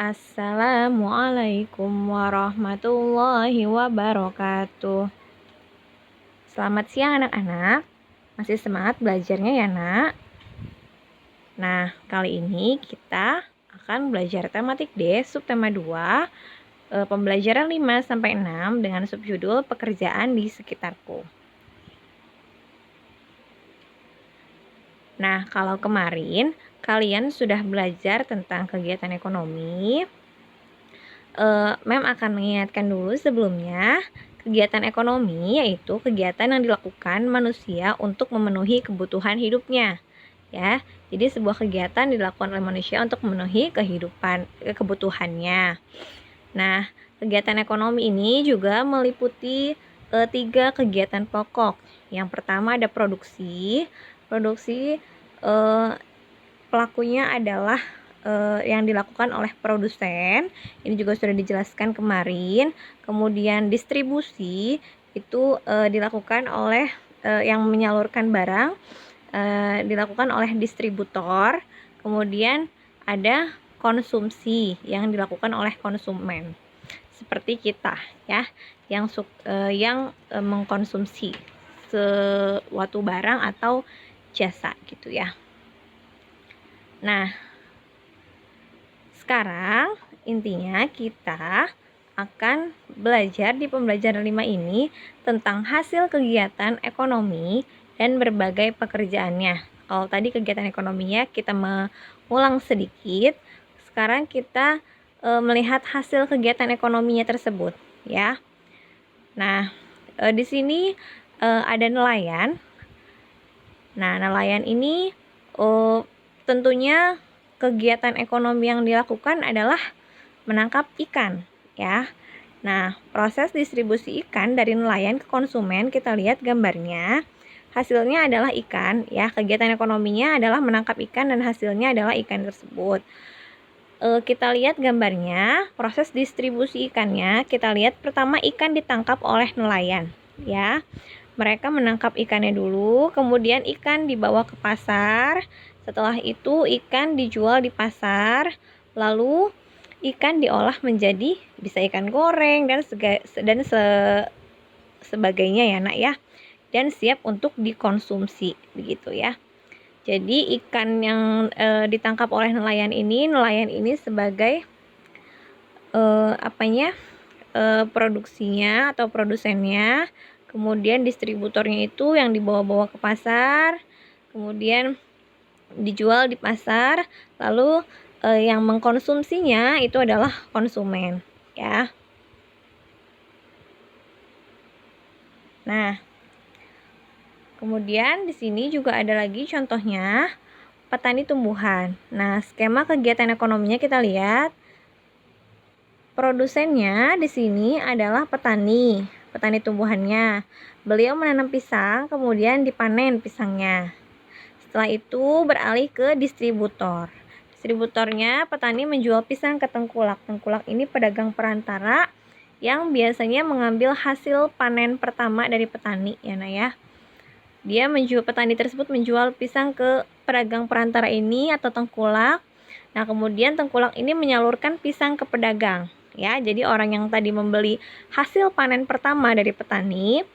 Assalamualaikum warahmatullahi wabarakatuh. Selamat siang anak-anak. Masih semangat belajarnya ya nak? Nah, kali ini kita akan belajar tematik D, subtema 2, pembelajaran 5-6 dengan subjudul pekerjaan di sekitarku. Nah, kalau kemarin kalian sudah belajar tentang kegiatan ekonomi, Mem akan mengingatkan dulu sebelumnya. Kegiatan ekonomi yaitu kegiatan yang dilakukan manusia untuk memenuhi kebutuhan hidupnya. Ya, jadi sebuah kegiatan dilakukan oleh manusia untuk memenuhi kebutuhannya. Nah, kegiatan ekonomi ini juga meliputi 3 kegiatan pokok. Yang pertama ada produksi. Produksi pelakunya adalah yang dilakukan oleh produsen. Ini juga sudah dijelaskan kemarin. Kemudian distribusi itu dilakukan oleh yang menyalurkan barang, dilakukan oleh distributor. Kemudian ada konsumsi yang dilakukan oleh konsumen, seperti kita ya, yang mengkonsumsi suatu barang atau jasa gitu ya. Nah, sekarang intinya kita akan belajar di pembelajaran 5 ini tentang hasil kegiatan ekonomi dan berbagai pekerjaannya. Kalau tadi kegiatan ekonominya kita mengulang sedikit, sekarang kita melihat hasil kegiatan ekonominya tersebut ya. Nah, di sini ada nelayan. Nah, nelayan ini tentunya kegiatan ekonomi yang dilakukan adalah menangkap ikan ya. Nah, proses distribusi ikan dari nelayan ke konsumen kita lihat gambarnya. Hasilnya adalah ikan ya. Kegiatan ekonominya adalah menangkap ikan dan hasilnya adalah ikan tersebut. Kita lihat gambarnya, proses distribusi ikannya. Kita lihat pertama ikan ditangkap oleh nelayan ya. Mereka menangkap ikannya dulu, kemudian ikan dibawa ke pasar. Setelah itu ikan dijual di pasar, lalu ikan diolah menjadi bisa ikan goreng dan sebagainya ya nak ya, dan siap untuk dikonsumsi begitu ya. Jadi ikan yang ditangkap oleh nelayan ini sebagai produksinya atau produsennya. Kemudian distributornya itu yang dibawa-bawa ke pasar, kemudian dijual di pasar, lalu yang mengkonsumsinya itu adalah konsumen ya. Nah, kemudian di sini juga ada lagi contohnya petani tumbuhan. Nah, skema kegiatan ekonominya kita lihat. Produsennya di sini adalah petani tumbuhannya. Beliau menanam pisang, kemudian dipanen pisangnya. Setelah itu beralih ke distributor. Distributornya petani menjual pisang ke tengkulak. Tengkulak ini pedagang perantara yang biasanya mengambil hasil panen pertama dari petani ya nak ya. Petani tersebut menjual pisang ke pedagang perantara ini atau tengkulak. Nah, kemudian tengkulak ini menyalurkan pisang ke pedagang. Ya, jadi orang yang tadi membeli hasil panen pertama dari petani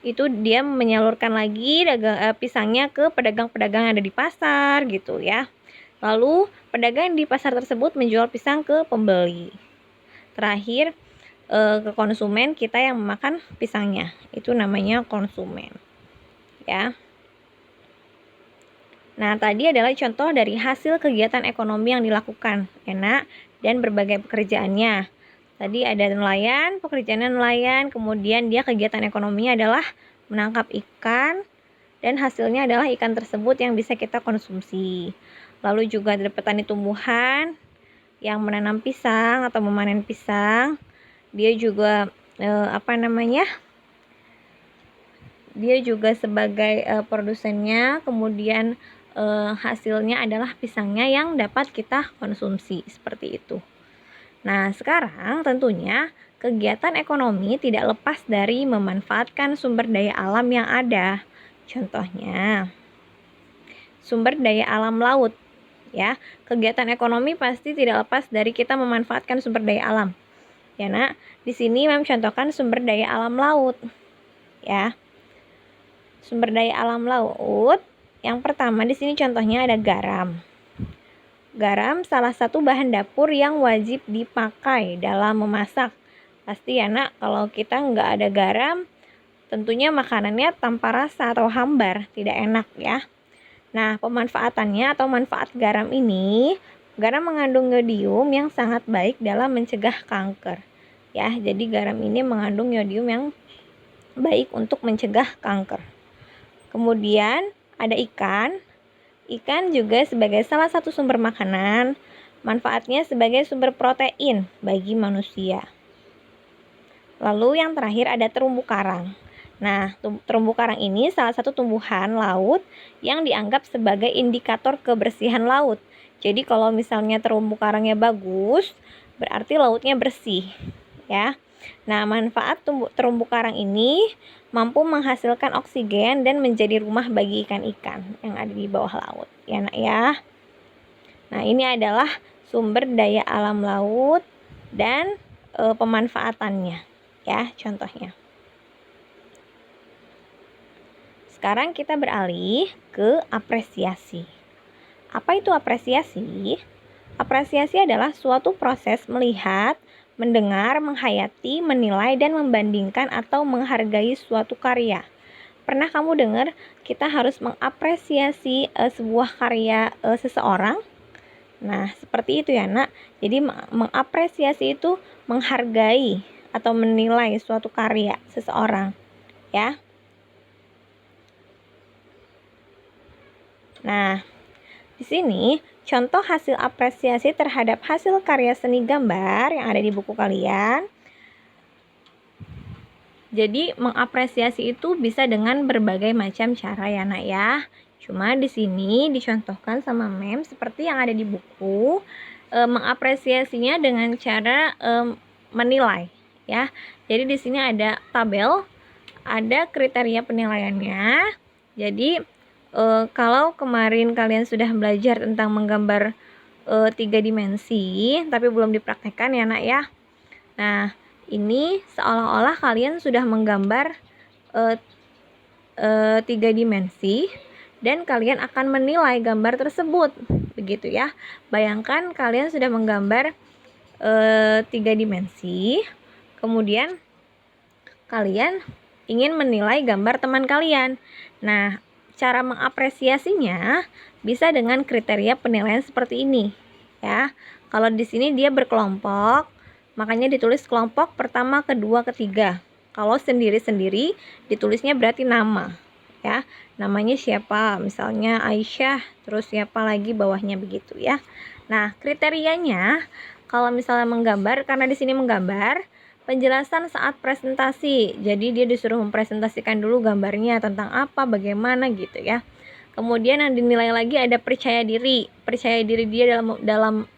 itu dia menyalurkan lagi pisangnya ke pedagang-pedagang yang ada di pasar gitu ya. Lalu pedagang di pasar tersebut menjual pisang ke pembeli. Terakhir ke konsumen kita yang memakan pisangnya. Itu namanya konsumen. Ya. Nah, tadi adalah contoh dari hasil kegiatan ekonomi yang dilakukan, enak, dan berbagai pekerjaannya. Tadi ada nelayan, pekerjaannya nelayan, kemudian dia kegiatan ekonominya adalah menangkap ikan, dan hasilnya adalah ikan tersebut yang bisa kita konsumsi. Lalu juga ada petani tumbuhan yang menanam pisang atau memanen pisang. Dia juga dia juga sebagai produsennya, kemudian hasilnya adalah pisangnya yang dapat kita konsumsi, seperti itu. Nah, sekarang tentunya kegiatan ekonomi tidak lepas dari memanfaatkan sumber daya alam yang ada. Contohnya, sumber daya alam laut. ya. Kegiatan ekonomi pasti tidak lepas dari kita memanfaatkan sumber daya alam. Ya, Nak. Di sini Mem contohkan sumber daya alam laut. Ya. Sumber daya alam laut, yang pertama di sini contohnya ada garam. Garam salah satu bahan dapur yang wajib dipakai dalam memasak. Pasti ya, Nak, kalau kita nggak ada garam, tentunya makanannya tanpa rasa atau hambar, tidak enak ya. Nah, pemanfaatannya atau manfaat garam ini, garam mengandung yodium yang sangat baik dalam mencegah kanker. Ya, jadi garam ini mengandung yodium yang baik untuk mencegah kanker. Kemudian ada ikan. Ikan juga sebagai salah satu sumber makanan, manfaatnya sebagai sumber protein bagi manusia. Lalu yang terakhir ada terumbu karang. Nah, terumbu karang ini salah satu tumbuhan laut yang dianggap sebagai indikator kebersihan laut. Jadi kalau misalnya terumbu karangnya bagus, berarti lautnya bersih, ya. Nah, manfaat terumbu karang ini mampu menghasilkan oksigen dan menjadi rumah bagi ikan-ikan yang ada di bawah laut, ya, Nak ya. Nah, ini adalah sumber daya alam laut dan pemanfaatannya, ya, contohnya. Sekarang kita beralih ke apresiasi. Apa itu apresiasi? Apresiasi adalah suatu proses melihat, mendengar, menghayati, menilai, dan membandingkan atau menghargai suatu karya. Pernah kamu dengar kita harus mengapresiasi sebuah karya seseorang? Nah, seperti itu ya, Nak. Jadi mengapresiasi itu menghargai atau menilai suatu karya seseorang, ya. Nah, di sini contoh hasil apresiasi terhadap hasil karya seni gambar yang ada di buku kalian. Jadi mengapresiasi itu bisa dengan berbagai macam cara ya, Nak ya. Cuma di sini dicontohkan sama Mem seperti yang ada di buku. Mengapresiasinya dengan cara menilai ya. Jadi di sini ada tabel, ada kriteria penilaiannya. Jadi kalau kemarin kalian sudah belajar tentang menggambar 3 dimensi, tapi belum dipraktekkan ya, Nak ya. Nah, ini seolah-olah kalian sudah menggambar 3 dimensi dan kalian akan menilai gambar tersebut, begitu ya. Bayangkan kalian sudah menggambar 3 dimensi, kemudian kalian ingin menilai gambar teman kalian. Nah, cara mengapresiasinya bisa dengan kriteria penilaian seperti ini, ya. Kalau di sini dia berkelompok, makanya ditulis kelompok pertama, kedua, ketiga. Kalau sendiri-sendiri ditulisnya berarti nama, ya. Namanya siapa? Misalnya Aisyah, terus siapa lagi bawahnya begitu ya. Nah, kriterianya kalau misalnya menggambar, karena di sini menggambar, penjelasan saat presentasi. Jadi dia disuruh mempresentasikan dulu gambarnya tentang apa, bagaimana gitu ya. Kemudian yang dinilai lagi ada percaya diri. Percaya diri dia dalam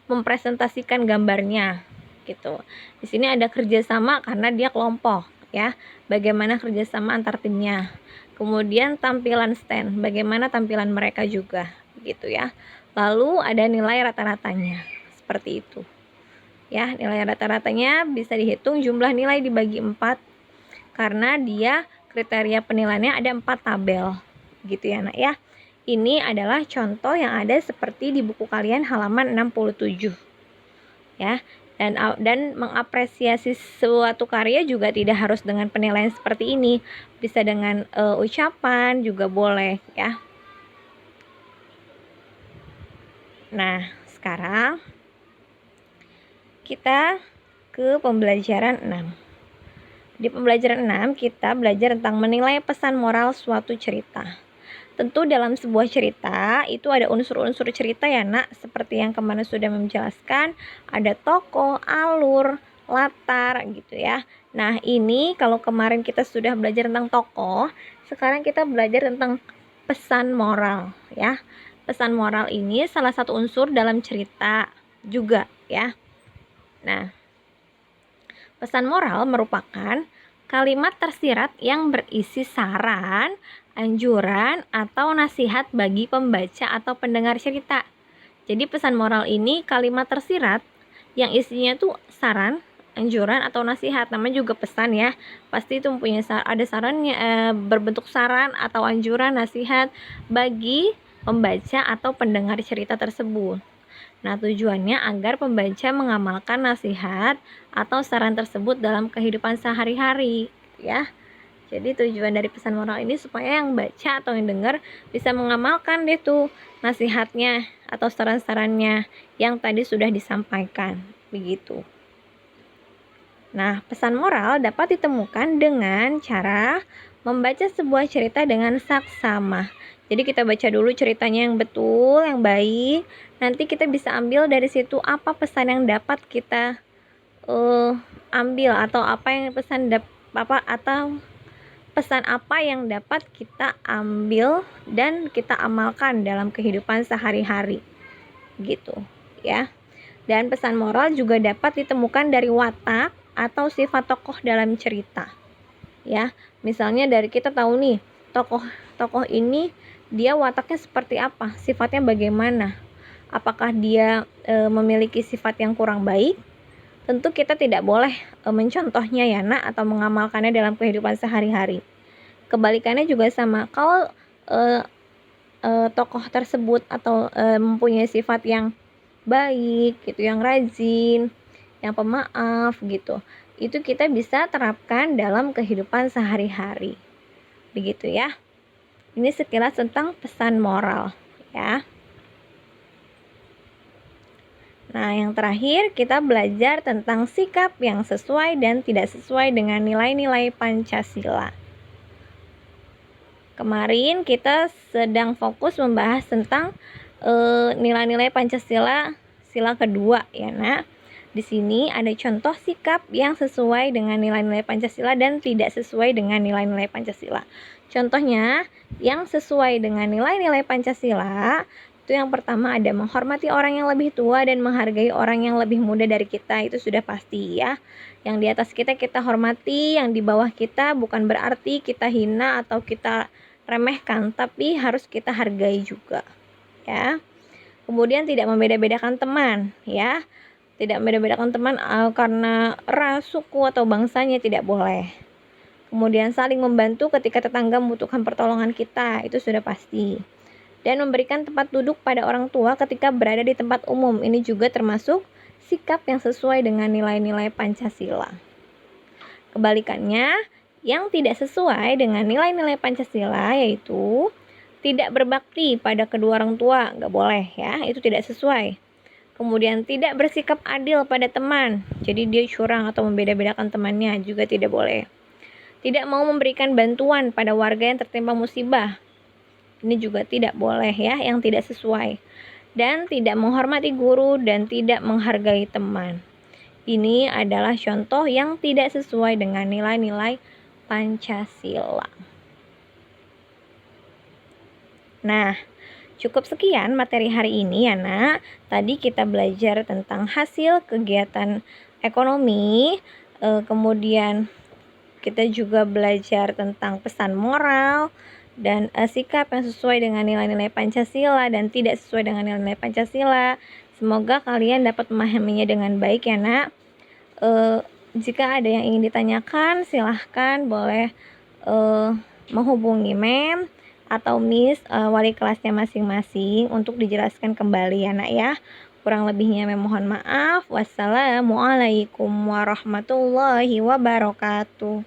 mempresentasikan gambarnya gitu. Di sini ada kerjasama karena dia kelompok ya. Bagaimana kerjasama antar timnya. Kemudian tampilan stand, bagaimana tampilan mereka juga gitu ya. Lalu ada nilai rata-ratanya seperti itu. Ya, nilai rata-ratanya bisa dihitung jumlah nilai dibagi 4 karena dia kriteria penilaiannya ada 4 tabel. Gitu ya, Nak ya. Ini adalah contoh yang ada seperti di buku kalian halaman 67. Ya, dan mengapresiasi suatu karya juga tidak harus dengan penilaian seperti ini. Bisa dengan ucapan juga boleh ya. Nah, sekarang kita ke pembelajaran 6. Di pembelajaran 6 kita belajar tentang menilai pesan moral suatu cerita. Tentu dalam sebuah cerita itu ada unsur-unsur cerita ya, Nak, seperti yang kemarin sudah menjelaskan, ada tokoh, alur, latar gitu ya. Nah, ini kalau kemarin kita sudah belajar tentang tokoh, sekarang kita belajar tentang pesan moral ya. Pesan moral ini salah satu unsur dalam cerita juga ya. Nah, pesan moral merupakan kalimat tersirat yang berisi saran, anjuran, atau nasihat bagi pembaca atau pendengar cerita. Jadi pesan moral ini kalimat tersirat yang isinya tuh saran, anjuran atau nasihat. Namanya juga pesan ya. Pasti itu mempunyai ada sarannya, berbentuk saran atau anjuran, nasihat bagi pembaca atau pendengar cerita tersebut. Nah, tujuannya agar pembaca mengamalkan nasihat atau saran tersebut dalam kehidupan sehari-hari, ya. Jadi tujuan dari pesan moral ini supaya yang baca atau yang dengar bisa mengamalkan deh tuh nasihatnya atau saran-sarannya yang tadi sudah disampaikan, begitu. Nah, pesan moral dapat ditemukan dengan cara membaca sebuah cerita dengan saksama. Jadi kita baca dulu ceritanya yang betul, yang baik. Nanti kita bisa ambil dari situ apa pesan yang dapat kita ambil atau apa yang pesan apa yang dapat kita ambil dan kita amalkan dalam kehidupan sehari-hari, gitu ya. Dan pesan moral juga dapat ditemukan dari watak atau sifat tokoh dalam cerita, ya. Misalnya dari kita tahu nih tokoh ini dia wataknya seperti apa, sifatnya bagaimana, apakah dia memiliki sifat yang kurang baik. Tentu kita tidak boleh mencontohnya ya nak, atau mengamalkannya dalam kehidupan sehari-hari. Kebalikannya juga sama, kalau tokoh tersebut atau mempunyai sifat yang baik gitu, yang rajin, yang pemaaf gitu, itu kita bisa terapkan dalam kehidupan sehari-hari, begitu ya. Ini sekilas tentang pesan moral ya. Nah, yang terakhir kita belajar tentang sikap yang sesuai dan tidak sesuai dengan nilai-nilai Pancasila. Kemarin kita sedang fokus membahas tentang nilai-nilai Pancasila sila kedua ya nak. Di sini ada contoh sikap yang sesuai dengan nilai-nilai Pancasila dan tidak sesuai dengan nilai-nilai Pancasila. Contohnya, yang sesuai dengan nilai-nilai Pancasila itu yang pertama ada menghormati orang yang lebih tua dan menghargai orang yang lebih muda dari kita. Itu sudah pasti ya. Yang di atas kita hormati, yang di bawah kita bukan berarti kita hina atau kita remehkan, tapi harus kita hargai juga ya. Kemudian tidak membeda-bedakan teman ya. Tidak membeda-bedakan teman karena ras, suku atau bangsanya, tidak boleh. Kemudian saling membantu ketika tetangga membutuhkan pertolongan kita, itu sudah pasti. Dan memberikan tempat duduk pada orang tua ketika berada di tempat umum. Ini juga termasuk sikap yang sesuai dengan nilai-nilai Pancasila. Kebalikannya, yang tidak sesuai dengan nilai-nilai Pancasila yaitu tidak berbakti pada kedua orang tua, nggak boleh ya, itu tidak sesuai. Kemudian tidak bersikap adil pada teman, jadi dia curang atau membeda-bedakan temannya, juga tidak boleh. Tidak mau memberikan bantuan pada warga yang tertimpa musibah, ini juga tidak boleh ya, yang tidak sesuai. Dan tidak menghormati guru dan tidak menghargai teman. Ini adalah contoh yang tidak sesuai dengan nilai-nilai Pancasila. Nah, cukup sekian materi hari ini ya nak. Tadi kita belajar tentang hasil kegiatan ekonomi, kemudian kita juga belajar tentang pesan moral, dan sikap yang sesuai dengan nilai-nilai Pancasila dan tidak sesuai dengan nilai-nilai Pancasila. Semoga kalian dapat memahaminya dengan baik ya nak. Jika ada yang ingin ditanyakan, silahkan boleh menghubungi mem atau miss wali kelasnya masing-masing untuk dijelaskan kembali ya nak ya. Kurang lebihnya mohon maaf. Wassalamualaikum warahmatullahi wabarakatuh.